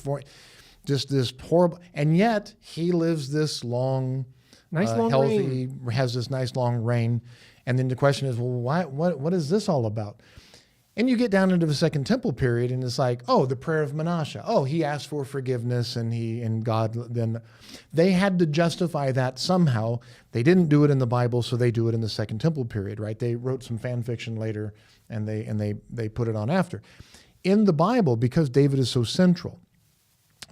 just this horrible... And yet, he lives this long, healthy, has this nice long reign. And then the question is, well, what is this all about? And you get down into the Second Temple period, and it's like, oh, the prayer of Manasseh. Oh, he asked for forgiveness, and God then they had to justify that somehow. They didn't do it in the Bible, so they do it in the Second Temple period, right? They wrote some fan fiction later, and they put it on after. In the Bible, because David is so central,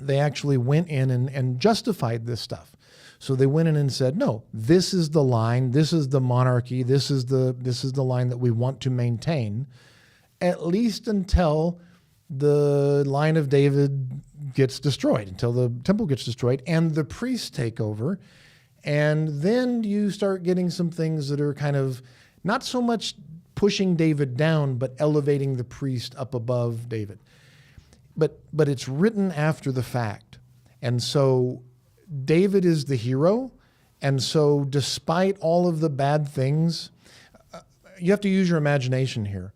they actually went in and justified this stuff. So they went in and said, no, this is the line, this is the monarchy, this is the line that we want to maintain, at least until the line of David gets destroyed, until the temple gets destroyed and the priests take over. And then you start getting some things that are kind of not so much pushing David down, but elevating the priest up above David. But it's written after the fact. And so David is the hero. And so despite all of the bad things, you have to use your imagination here.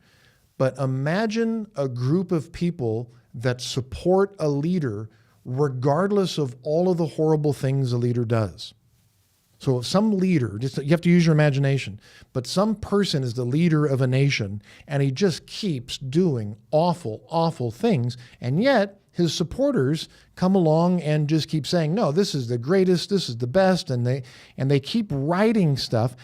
But imagine a group of people that support a leader regardless of all of the horrible things a leader does. So if some leader, you have to use your imagination, but some person is the leader of a nation and he just keeps doing awful, awful things, and yet his supporters come along and just keep saying, no, this is the greatest, this is the best, and they keep writing stuff.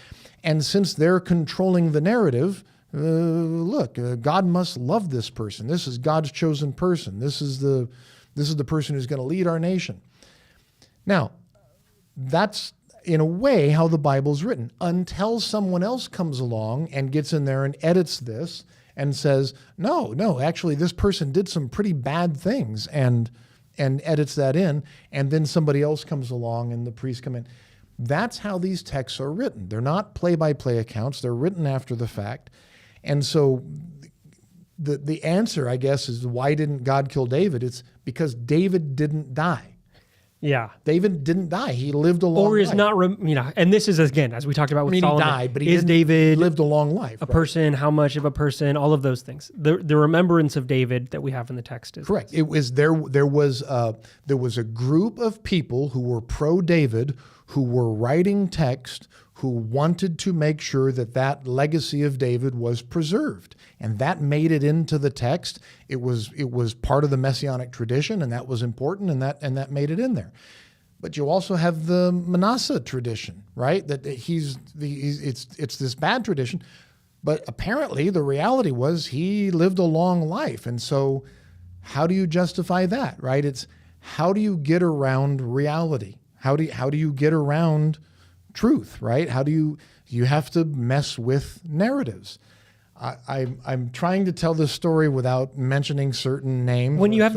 And since they're controlling the narrative, look, God must love this person. This is God's chosen person. This is the person who's going to lead our nation. Now, that's in a way how the Bible's written, until someone else comes along and gets in there and edits this and says, no, actually this person did some pretty bad things, and edits that in, and then somebody else comes along and the priests come in. That's how these texts are written. They're not play-by-play accounts. They're written after the fact. And so the answer, I guess, is why didn't God kill David? It's because David didn't die. Yeah. David didn't die. He lived a long life. Or is not, and this is, again, as we talked about with Solomon. He died, but David lived a long life. A person, how much of a person, all of those things. The remembrance of David that we have in the text is correct. It was there was a group of people who were pro-David, who were writing text, who wanted to make sure that legacy of David was preserved. And that made it into the text. It was part of the Messianic tradition, and that was important, and that made it in there. But you also have the Manasseh tradition, right? That it's this bad tradition, but apparently the reality was he lived a long life. And so how do you justify that, right? It's how do you get around reality? How do you get around truth, right? How do you have to mess with narratives? I'm trying to tell this story without mentioning certain names. When you have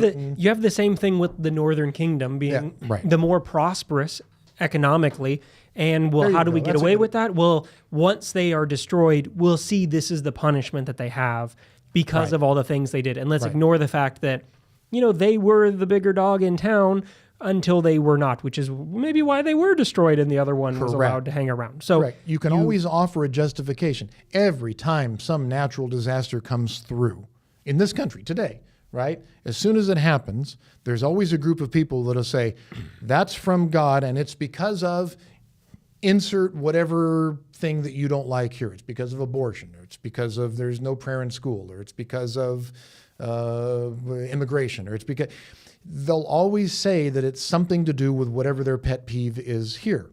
the same thing with the Northern Kingdom being the more prosperous economically, and how do we get away with that? Well, once they are destroyed, we'll see this is the punishment that they have because Right. of all the things they did. And let's Right. ignore the fact that, they were the bigger dog in town until they were not, which is maybe why they were destroyed and the other one was Correct. allowed to hang around. So Correct. You can always offer a justification every time some natural disaster comes through in this country today, right? As soon as it happens, there's always a group of people that'll say, that's from God and it's because of insert whatever thing that you don't like here. It's because of abortion, or it's because of there's no prayer in school, or it's because of immigration, or it's because they'll always say that it's something to do with whatever their pet peeve is here.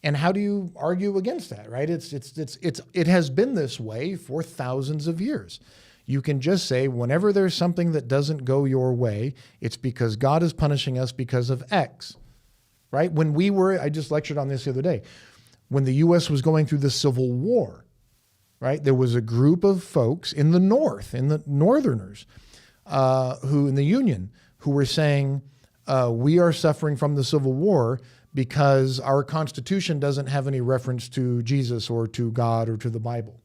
And how do you argue against that, right? It has been this way for thousands of years. You can just say whenever there's something that doesn't go your way, it's because God is punishing us because of X, right? I just lectured on this the other day, when the U.S. was going through the Civil War, right? There was a group of folks in the North, in the Northerners, who in the Union, who were saying, we are suffering from the Civil War because our Constitution doesn't have any reference to Jesus or to God or to the Bible.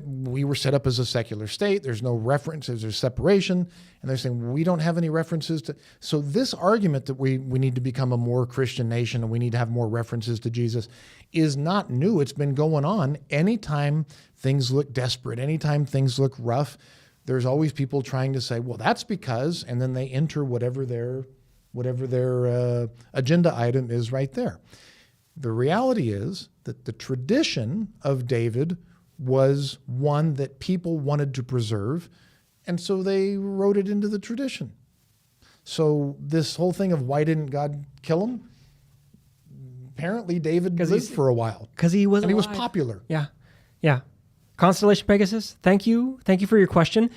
We were set up as a secular state. There's no references. There's separation. And they're saying, we don't have any references to. So this argument that we need to become a more Christian nation and we need to have more references to Jesus is not new. It's been going on. Anytime things look desperate, anytime things look rough, there's always people trying to say, well, that's because, and then they enter whatever their agenda item is right there. The reality is that the tradition of David was one that people wanted to preserve, and so they wrote it into the tradition. So this whole thing of why didn't God kill him? Apparently David lived for a while. Because he was alive. And he was popular. Yeah. Constellation Pegasus, thank you. Thank you for your question.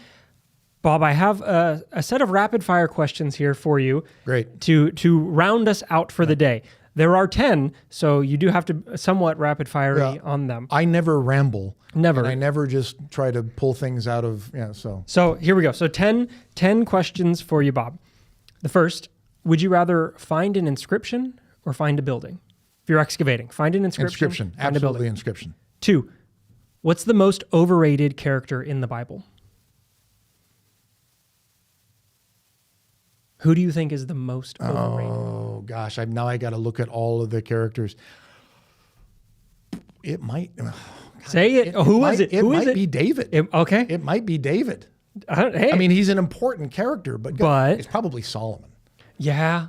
Bob, I have a set of rapid fire questions here for you. Great. To round us out for the day. There are 10, so you do have to somewhat rapid fire on them. I never ramble. Never. And I never just try to pull things out of, so. So here we go. So 10 questions for you, Bob. The first, would you rather find an inscription or find a building? If you're excavating, find an inscription. Find a building. Absolutely inscription. 2, what's the most overrated character in the Bible? Who do you think is the most overrated? Oh, gosh. Now I got to look at all of the characters. It might... Say it. Who is it? It might be David. Okay. It might be David. Hey. I mean, he's an important character, but it's probably Solomon. Yeah.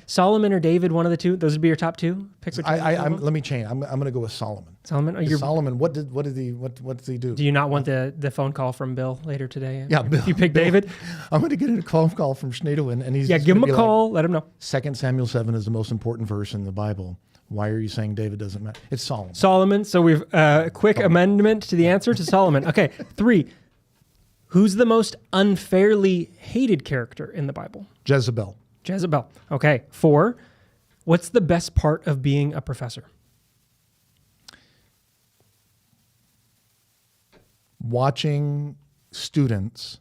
Solomon or David, one of the two. Those would be your top two. Pick which one. Let me change. I'm going to go with Solomon. Solomon. Solomon. What does he do? Do you not want the phone call from Bill later today? Yeah, Bill. If you pick David. I'm going to get a phone call from Schneiderwin, and he's give him a call. Let him know. 2 Samuel 7 is the most important verse in the Bible. Why are you saying David doesn't matter? It's Solomon. Solomon. So we've quick amendment to the answer to Solomon. Okay. 3. Who's the most unfairly hated character in the Bible? Jezebel. Okay. 4. What's the best part of being a professor? Watching students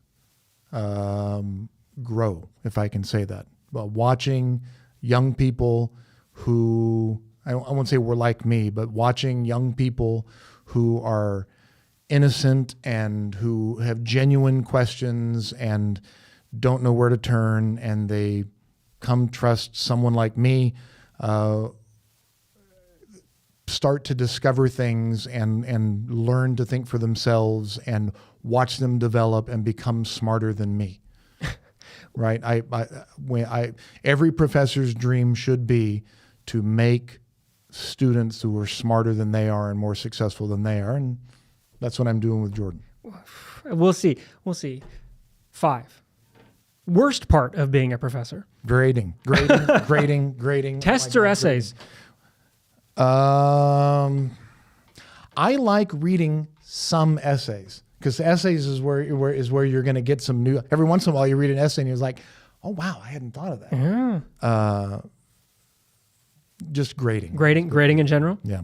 grow, if I can say that. But watching young people who, I won't say were like me, but watching young people who are innocent and who have genuine questions and don't know where to turn, and they come trust someone like me, start to discover things and learn to think for themselves and watch them develop and become smarter than me. Right? Every professor's dream should be to make students who are smarter than they are and more successful than they are, and that's what I'm doing with Jordan. We'll see. 5. Worst part of being a professor? Grading. Tests or essays? I like reading some essays, because essays is where you're going to get some new. Every once in a while, you read an essay and you're like, "Oh wow, I hadn't thought of that." Yeah. Just grading. Grading in general. Yeah.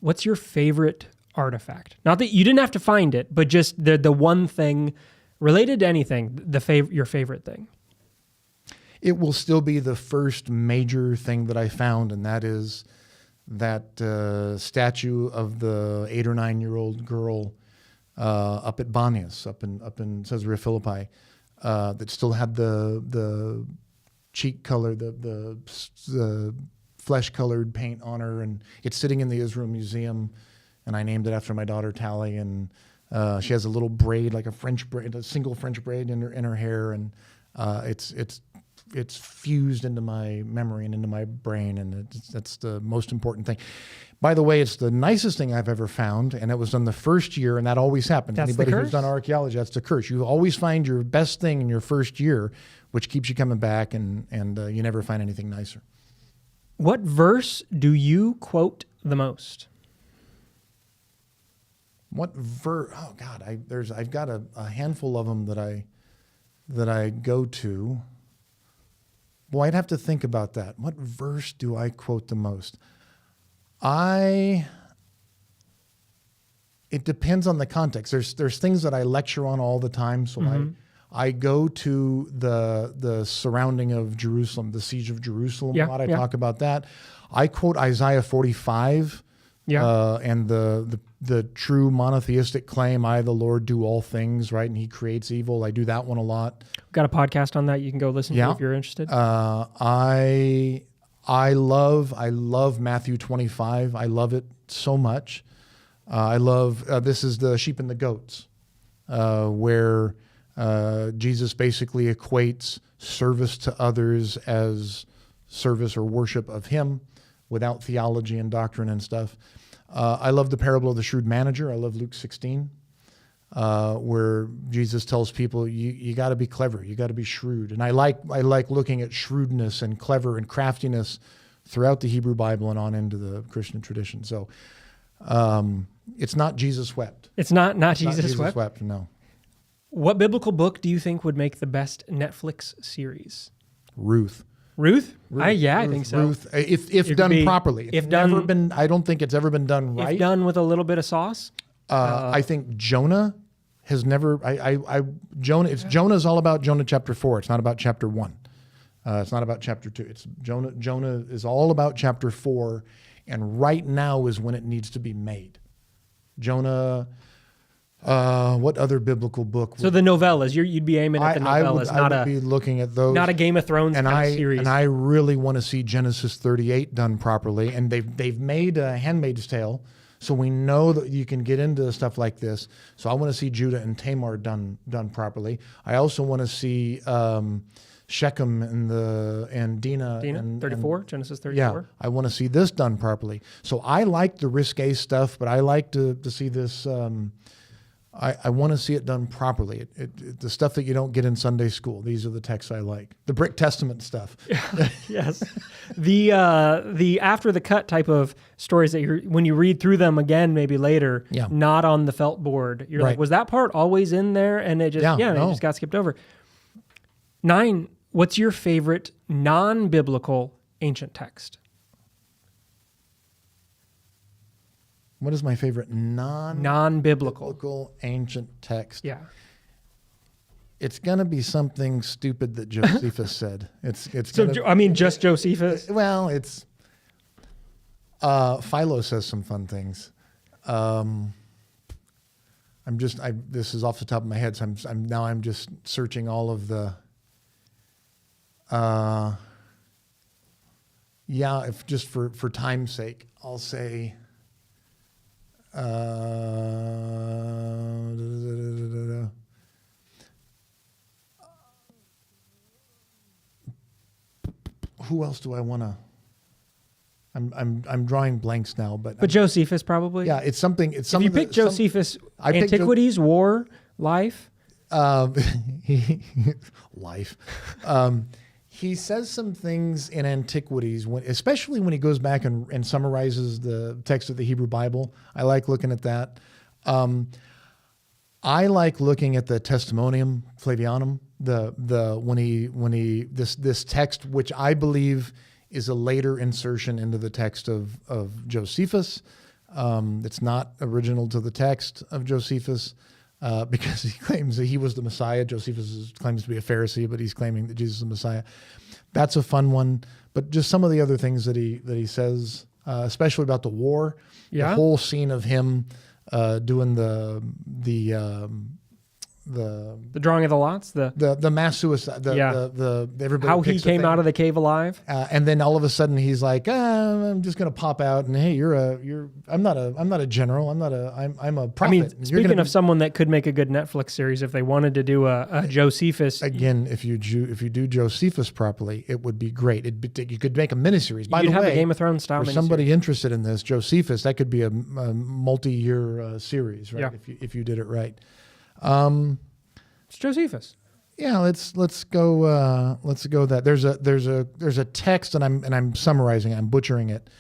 What's your favorite artifact? Not that you didn't have to find it, but just the one thing related to anything. Your favorite thing. It will still be the first major thing that I found, and that is that statue of the 8 or 9 year old girl up at Banias, up in Caesarea Philippi, that still had the cheek color, the flesh-colored paint on her, and it's sitting in the Israel Museum, and I named it after my daughter Tally, and she has a little braid, like a French braid, a single French braid in her hair, and it's fused into my memory and into my brain, and that's the most important thing. By the way, it's the nicest thing I've ever found, and it was done the first year, and that always happens. That's Anybody the who's curse? done archaeology, that's the curse. You always find your best thing in your first year, which keeps you coming back, and you never find anything nicer. What verse do you quote the most? What verse? Oh God, I've got a handful of them that I go to. Boy, I'd have to think about that. What verse do I quote the most? It depends on the context. There's things that I lecture on all the time, so I go to the surrounding of Jerusalem, the siege of Jerusalem a lot. I talk about that. I quote Isaiah 45, and the true monotheistic claim, I, the Lord, do all things, right? And he creates evil. I do that one a lot. Got a podcast on that you can go listen to if you're interested. I love Matthew 25. I love it so much. I love, this is the sheep and the goats, where Jesus basically equates service to others as service or worship of him without theology and doctrine and stuff. I love the parable of the shrewd manager. I love Luke 16, where Jesus tells people, you got to be clever, you got to be shrewd. And I like looking at shrewdness and clever and craftiness throughout the Hebrew Bible and on into the Christian tradition. So it's not Jesus wept. It's not It's Jesus not wept? No. What biblical book do you think would make the best Netflix series? Ruth. Ruth? Ruth, I think so. Ruth, if It done could be- properly. if done- I don't think it's ever been done right. If done with a little bit of sauce? I think Jonah has never. Jonah's all about Jonah chapter 4. It's not about chapter 1. It's not about chapter 2. It's Jonah. Jonah is all about chapter 4, and right now is when it needs to be made. Jonah. What other biblical book? So the novellas, you'd be aiming at the novellas, I would be looking at those. not a Game of Thrones kind of series. And I really want to see Genesis 38 done properly. And they've made a Handmaid's Tale, so we know that you can get into stuff like this. So I want to see Judah and Tamar done properly. I also want to see Shechem and Dinah. Dinah, 34, Genesis 34. Yeah, I want to see this done properly. So I like the risque stuff, but I like to see this. I want to see it done properly. The stuff that you don't get in Sunday school. These are the texts I like. The Brick Testament stuff. Yes. The after the cut type of stories that when you read through them again, maybe later, not on the felt board. You're like, was that part always in there? And it just, it just got skipped over. 9, what's your favorite non-biblical ancient text? What is my favorite non-biblical ancient text? Yeah. It's going to be something stupid that Josephus said. It's just Josephus? Well, it's Philo says some fun things. This is off the top of my head, so I'm just searching all of the if just for time's sake, I'll say who else do I want to? I'm drawing blanks now, but Josephus probably. Yeah, it's something. It's if something. You pick Josephus, Antiquities, War, Life. Life. He says some things in Antiquities, especially when he goes back and summarizes the text of the Hebrew Bible. I like looking at that. I like looking at the Testimonium Flavianum, this text, which I believe is a later insertion into the text of Josephus. It's not original to the text of Josephus. Because he claims that he was the Messiah. Josephus claims to be a Pharisee, but he's claiming that Jesus is the Messiah. That's a fun one. But just some of the other things that he says, especially about the war, the whole scene of him doing the drawing of the lots, the mass suicide, the everybody how he came out of the cave alive, and then all of a sudden he's like, I'm just gonna pop out and hey, I'm not a general, I'm a prophet. I mean, speaking of someone that could make a good Netflix series, if they wanted to do a Josephus again, if you do Josephus properly, it would be great. You could make a miniseries. By the way, have a Game of Thrones style. For somebody interested in this, Josephus, that could be a multi-year series, right? Yeah. If you did it right. It's Josephus. Yeah, let's go that. There's a text, and I'm summarizing, I'm butchering it,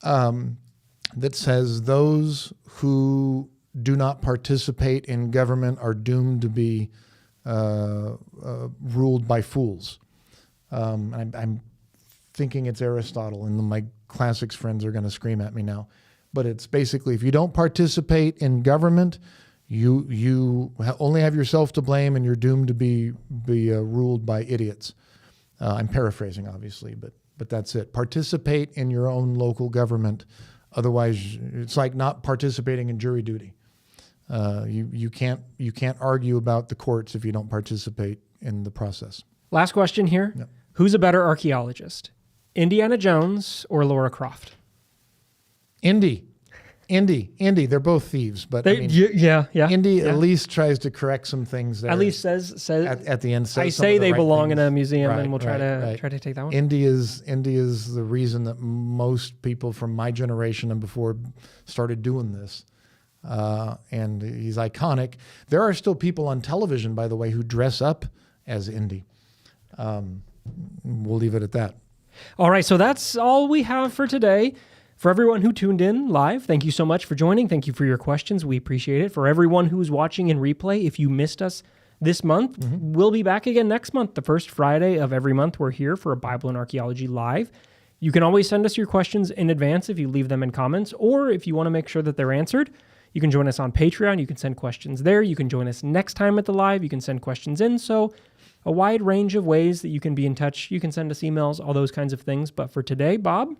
that says those who do not participate in government are doomed to be ruled by fools. I'm thinking it's Aristotle, and my classics friends are going to scream at me now, but it's basically if you don't participate in government, you only have yourself to blame, and you're doomed to be ruled by idiots. I'm paraphrasing, obviously, but that's it. Participate in your own local government. Otherwise, it's like not participating in jury duty. You can't argue about the courts if you don't participate in the process. Last question here. Yep. Who's a better archaeologist, Indiana Jones or Laura Croft? Indy. They're both thieves, but Indy at least tries to correct some things there. At least says at the end. I say they belong in a museum, and we'll try to take that one. Indy is the reason that most people from my generation and before started doing this, and he's iconic. There are still people on television, by the way, who dress up as Indy. We'll leave it at that. All right, so that's all we have for today. For everyone who tuned in live, thank you so much for joining. Thank you for your questions. We appreciate it. For everyone who's watching in replay, if you missed us this month, we'll be back again next month. The first Friday of every month, we're here for a Bible and Archaeology Live. You can always send us your questions in advance if you leave them in comments, or if you want to make sure that they're answered, you can join us on Patreon. You can send questions there. You can join us next time at the live. You can send questions in. So a wide range of ways that you can be in touch. You can send us emails, all those kinds of things. But for today, Bob,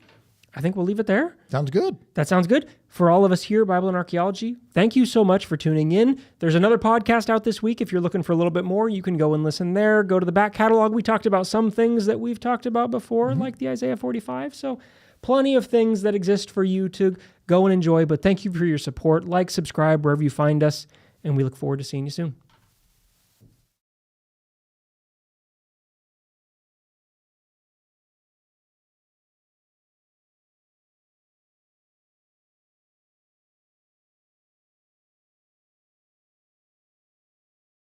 I think we'll leave it there. Sounds good. That sounds good. For all of us here, Bible and Archaeology, thank you so much for tuning in. There's another podcast out this week. If you're looking for a little bit more, you can go and listen there. Go to the back catalog. We talked about some things that we've talked about before, like the Isaiah 45. So plenty of things that exist for you to go and enjoy. But thank you for your support. Like, subscribe wherever you find us, and we look forward to seeing you soon.